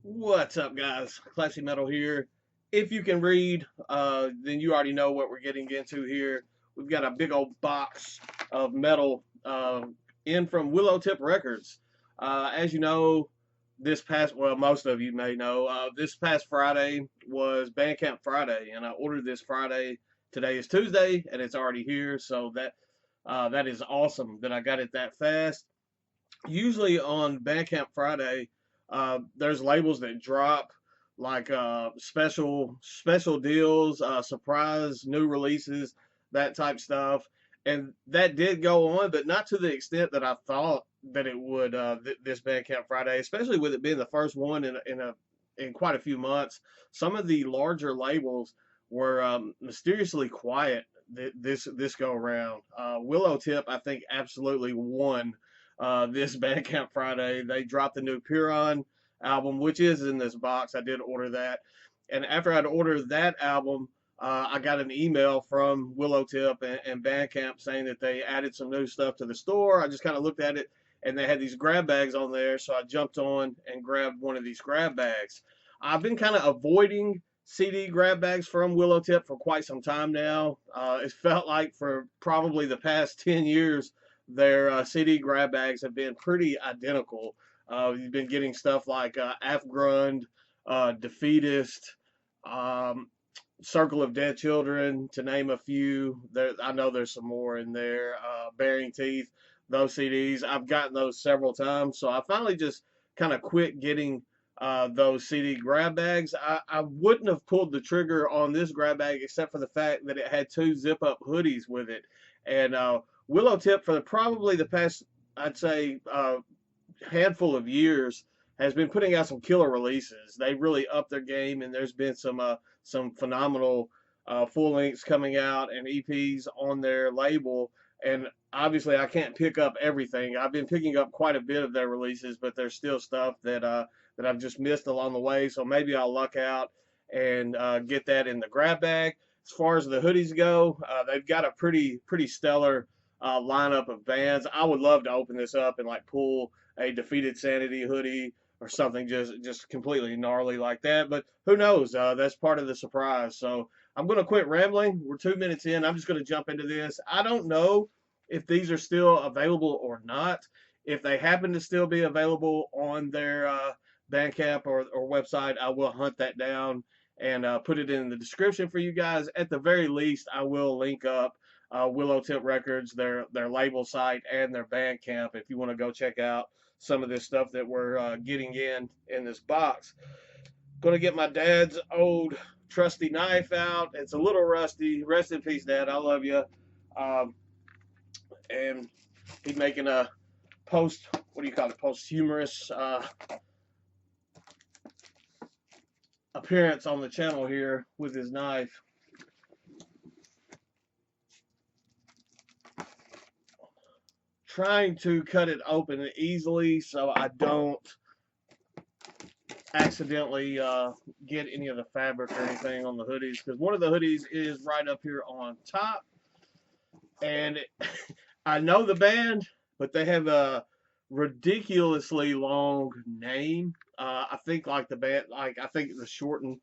What's up, guys? Classy Metal here. If you can read, then you already know what we're getting into here. We've got a big old box of metal in from Willowtip Records. As you know, most of you may know, this past Friday was Bandcamp Friday, and I ordered this Friday. Today is Tuesday, and it's already here, so that is awesome that I got it that fast. Usually on Bandcamp Friday, there's labels that drop like special deals, surprise new releases, that type stuff, and that did go on, but not to the extent that I thought that it would. This Bandcamp Friday, especially with it being the first one in quite a few months, some of the larger labels were mysteriously quiet this go around. Willowtip, I think, absolutely won this Bandcamp Friday. They dropped the new Puron album, which is in this box. I did order that. And after I'd ordered that album, I got an email from Willowtip and Bandcamp saying that they added some new stuff to the store. I just kind of looked at it, and they had these grab bags on there, so I jumped on and grabbed one of these grab bags. I've been kind of avoiding CD grab bags from Willowtip for quite some time now. It felt like for probably the past 10 years, their CD grab bags have been pretty identical. You've been getting stuff like Afgrund, Defeatist, um, Circle of Dead Children, to name a few. I know there's some more in there. Bearing Teeth, those CDs. I've gotten those several times, so I finally just kind of quit getting those CD grab bags. I wouldn't have pulled the trigger on this grab bag except for the fact that it had two zip-up hoodies with it. And Willowtip, for probably the past, I'd say, handful of years, has been putting out some killer releases. They really upped their game, and there's been some phenomenal full lengths coming out and EPs on their label. And obviously, I can't pick up everything. I've been picking up quite a bit of their releases, but there's still stuff that I've just missed along the way. So maybe I'll luck out and get that in the grab bag. As far as the hoodies go, they've got a pretty stellar lineup of bands. I would love to open this up and like pull a Defeated Sanity hoodie or something just completely gnarly like that. But who knows? That's part of the surprise. So I'm going to quit rambling. We're 2 minutes in. I'm just going to jump into this. I don't know if these are still available or not. If they happen to still be available on their Bandcamp or website, I will hunt that down and put it in the description for you guys. At the very least, I will link up Willowtip Records, their label site, and their Bandcamp if you want to go check out some of this stuff that we're getting in this box. Going to get my dad's old trusty knife out. It's a little rusty. Rest in peace, Dad. I love you. Um, and he's making a posthumous appearance on the channel here with his knife. Trying to cut it open easily so I don't accidentally get any of the fabric or anything on the hoodies, because one of the hoodies is right up here on top, and I know the band, but they have a ridiculously long name. I think like the band, like I think the shortened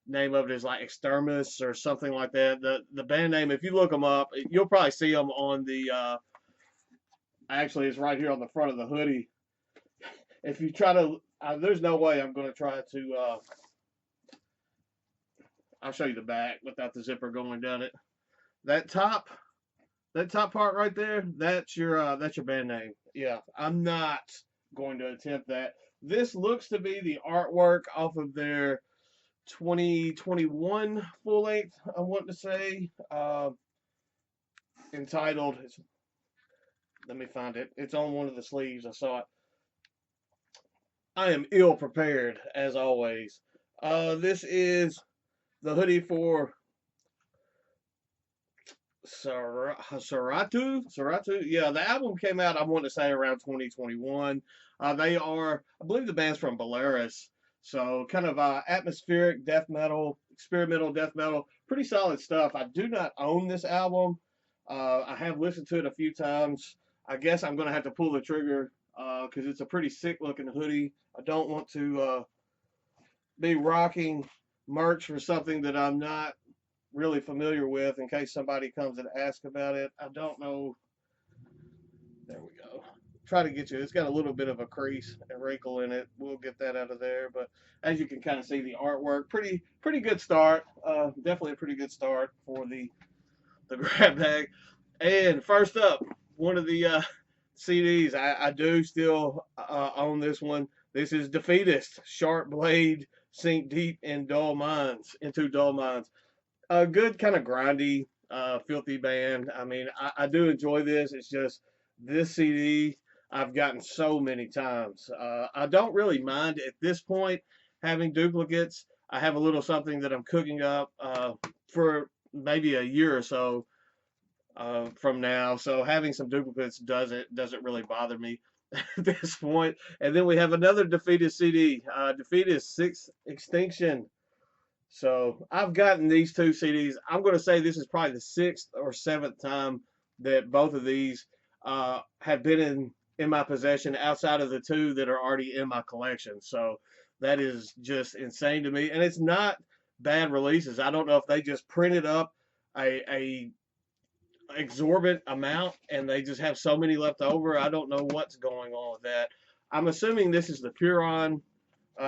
name of it is like Extremis or something like that. The band name, if you look them up, you'll probably see them on the. Actually, it's right here on the front of the hoodie. If you try to, there's no way I'm going to try to. I'll show you the back without the zipper going down it. That top, that top part right there, that's your band name. Yeah, I'm not going to attempt that. This looks to be the artwork off of their 2021 full length. I want to say entitled. Let me find it. It's on one of the sleeves. I saw it. I am ill prepared as always. This is the hoodie for Saratu. Yeah, the album came out, I want to say, around 2021. They are, I believe the band's from Belarus. So kind of atmospheric death metal, experimental death metal. Pretty solid stuff. I do not own this album. I have listened to it a few times. I guess I'm going to have to pull the trigger because it's a pretty sick looking hoodie. I don't want to be rocking merch for something that I'm not really familiar with in case somebody comes and asks about it. I don't know. There we go. Try to get you. It's got a little bit of a crease and wrinkle in it. We'll get that out of there. But as you can kind of see, the artwork, pretty good start. Definitely a pretty good start for the grab bag. And first up, one of the CDs. I do still own this one. This is Defeatist, Sharp Blade, Sink Deep in Dull Minds, into Dull Minds. A good kind of grindy, filthy band. I mean, I do enjoy this. It's just this CD I've gotten so many times. I don't really mind at this point having duplicates. I have a little something that I'm cooking up for maybe a year or so from now. So having some duplicates doesn't really bother me at this point. And then we have another Defeatist CD, Defeatist Sixth Extinction. So I've gotten these two CDs. I'm going to say this is probably the sixth or seventh time that both of these have been in my possession outside of the two that are already in my collection. So that is just insane to me. And it's not bad releases. I don't know if they just printed up a exorbitant amount and they just have so many left over. I don't know what's going on with that. I'm assuming this is the Puron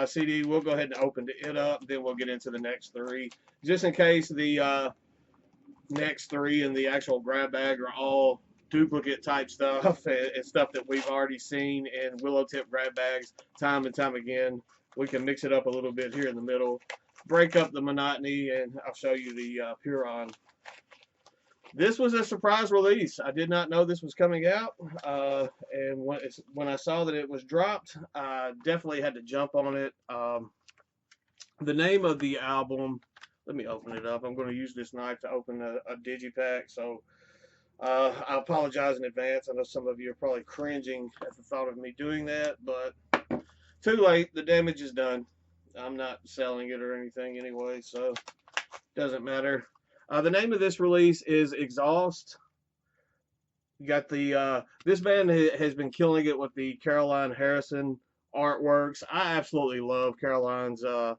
CD. We'll go ahead and open it up, then we'll get into the next three. Just in case the next three in the actual grab bag are all duplicate type stuff and stuff that we've already seen in Willowtip grab bags time and time again. We can mix it up a little bit here in the middle, break up the monotony, and I'll show you the Puron. This was a surprise release. I did not know this was coming out, and when I saw that it was dropped, I definitely had to jump on it. The name of the album, let me open it up. I'm going to use this knife to open a digipack, so I apologize in advance. I know some of you are probably cringing at the thought of me doing that, but too late. The damage is done. I'm not selling it or anything anyway, so it doesn't matter. The name of this release is Exhaust. You got the this band has been killing it with the Caroline Harrison artworks. I absolutely love Caroline's her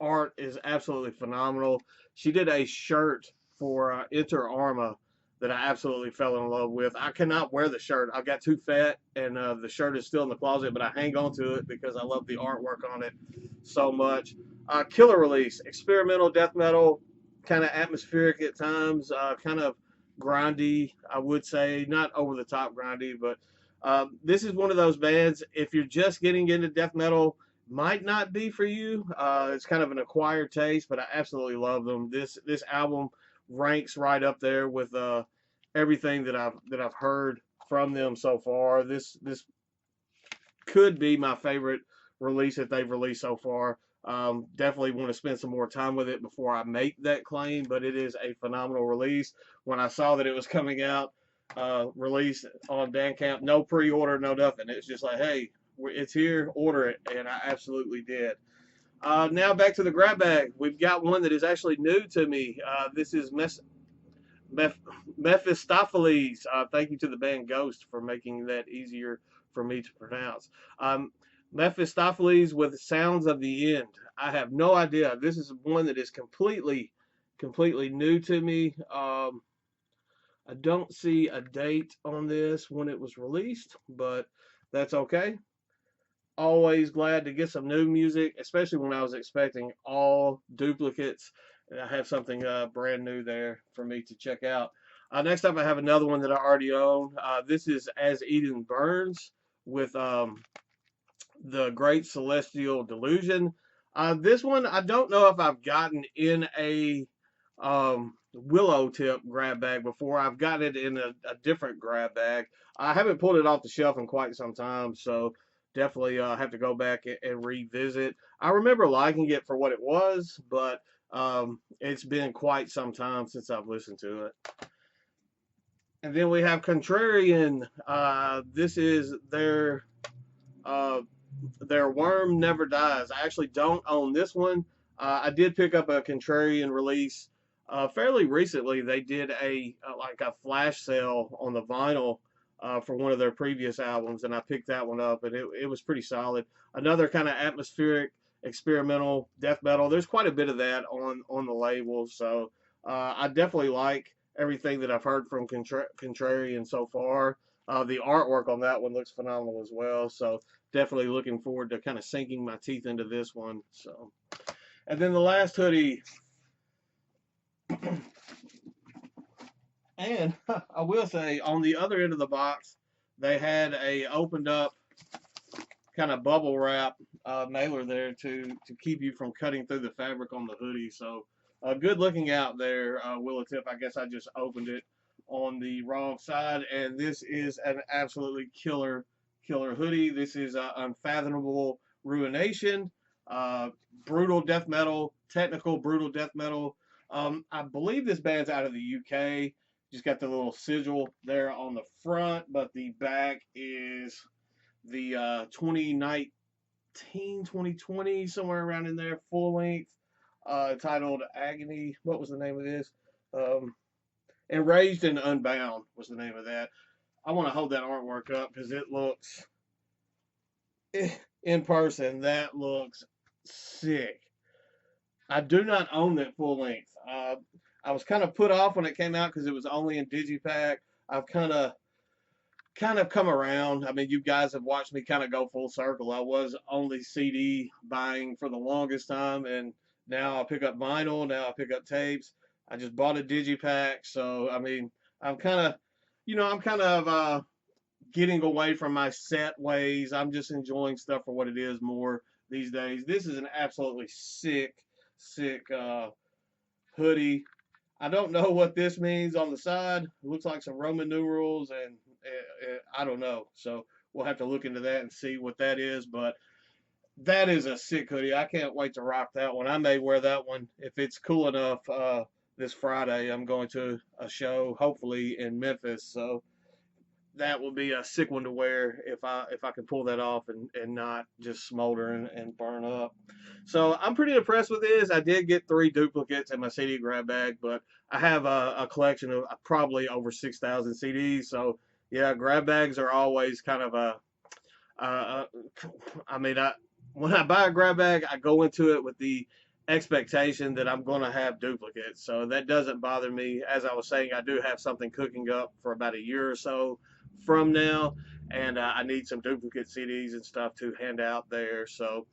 art is absolutely phenomenal. She did a shirt for Inter Arma that I absolutely fell in love with. I cannot wear the shirt. I got too fat, and the shirt is still in the closet, but I hang on to it because I love the artwork on it so much. Killer release, experimental death metal, kind of atmospheric at times, kind of grindy, I would say. Not over the top grindy, but this is one of those bands, if you're just getting into death metal, might not be for you. It's kind of an acquired taste, but I absolutely love them. This album ranks right up there with everything that I've heard from them so far. This could be my favorite release that they've released so far. Definitely want to spend some more time with it before I make that claim, but it is a phenomenal release. When I saw that it was coming out, released on Bandcamp, no pre-order, no nothing. It's just like, hey, it's here, order it, and I absolutely did. Now back to the grab bag. We've got one that is actually new to me. This is Mephistopheles. Thank you to the band Ghost for making that easier for me to pronounce. Mephistopheles with Sounds of the End. I have no idea. This is one that is completely new to me. I don't see a date on this when it was released, but that's okay. Always glad to get some new music, especially when I was expecting all duplicates. And I have something brand new there for me to check out. Next up, I have another one that I already own. This is As Eden Burns with The Great Celestial Delusion. This one, I don't know if I've gotten in a Willowtip grab bag before. I've got it in a different grab bag. I haven't pulled it off the shelf in quite some time, so definitely have to go back and revisit. I remember liking it for what it was, but it's been quite some time since I've listened to it. And then we have Contrarian. This is their Worm Never Dies. I actually don't own this one. I did pick up a Contrarian release fairly recently. They did a like a flash sale on the vinyl for one of their previous albums, and I picked that one up, and it was pretty solid. Another kind of atmospheric, experimental death metal. There's quite a bit of that on the label, so I definitely like everything that I've heard from Contrarian so far. The artwork on that one looks phenomenal as well, so definitely looking forward to kind of sinking my teeth into this one. So, and then the last hoodie, and I will say on the other end of the box, they had a opened up kind of bubble wrap mailer there to keep you from cutting through the fabric on the hoodie. So good looking out there, Willowtip. I guess I just opened it on the wrong side, and this is an absolutely killer hoodie. This is Unfathomable Ruination, brutal death metal, technical brutal death metal. I believe this band's out of the UK. Just got the little sigil there on the front, but the back is the 2019, 2020, somewhere around in there, full length, titled Agony. What was the name of this? Enraged and Unbound was the name of that. I want to hold that artwork up because it looks, in person, that looks sick. I do not own that full length. I was kind of put off when it came out because it was only in Digipack. I've kind of come around. I mean, you guys have watched me kind of go full circle. I was only CD buying for the longest time, and now I pick up vinyl. Now I pick up tapes. I just bought a Digipack, so I mean, I'm kind of getting away from my set ways. I'm just enjoying stuff for what it is more these days. This is an absolutely sick hoodie. I don't know what this means on the side. It looks like some Roman numerals, and I don't know. So we'll have to look into that and see what that is. But that is a sick hoodie. I can't wait to rock that one. I may wear that one if it's cool enough. This Friday, I'm going to a show, hopefully in Memphis. So that will be a sick one to wear if I can pull that off and not just smolder and burn up. So I'm pretty impressed with this. I did get 3 duplicates in my CD grab bag, but I have a collection of probably over 6,000 CDs. So yeah, grab bags are always kind of when I buy a grab bag, I go into it with the expectation that I'm going to have duplicates. So that doesn't bother me. As I was saying, I do have something cooking up for about a year or so from now, and I need some duplicate CDs and stuff to hand out there. So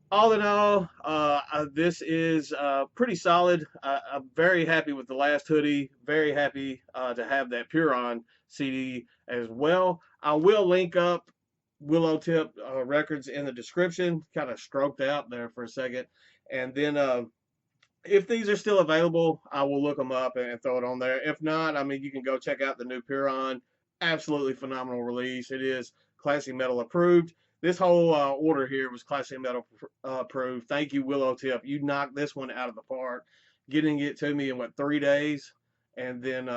all in all, this is pretty solid. I'm very happy with the last hoodie. Very happy to have that Puron CD as well. I will link up Willowtip Records in the description. Kind of stroked out there for a second. And then if these are still available, I will look them up and throw it on there. If not, I mean, you can go check out the new Puron. Absolutely phenomenal release. It is Classic Metal approved. This whole order here was Classic Metal approved. Thank you, Willowtip. You knocked this one out of the park, getting it to me in, 3 days, and then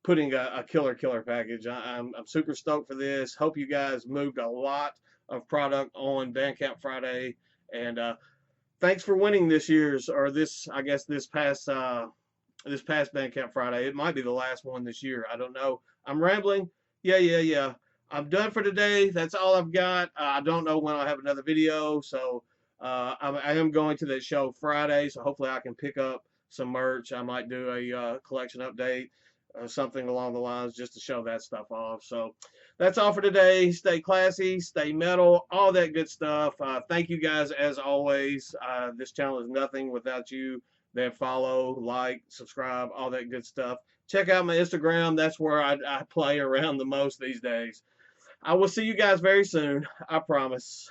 putting a killer package. I'm super stoked for this. Hope you guys moved a lot of product on Bandcamp Friday, and thanks for winning this past Bandcamp Friday. It might be the last one this year. I don't know. I'm rambling. Yeah. I'm done for today. That's all I've got. I don't know when I'll have another video, so I am going to that show Friday, so hopefully I can pick up some merch. I might do a collection update or something along the lines just to show that stuff off. So that's all for today. Stay classy, stay metal, all that good stuff. Thank you guys as always. This channel is nothing without you that follow, like, subscribe, all that good stuff. Check out my Instagram. That's where I play around the most these days. I will see you guys very soon. I promise.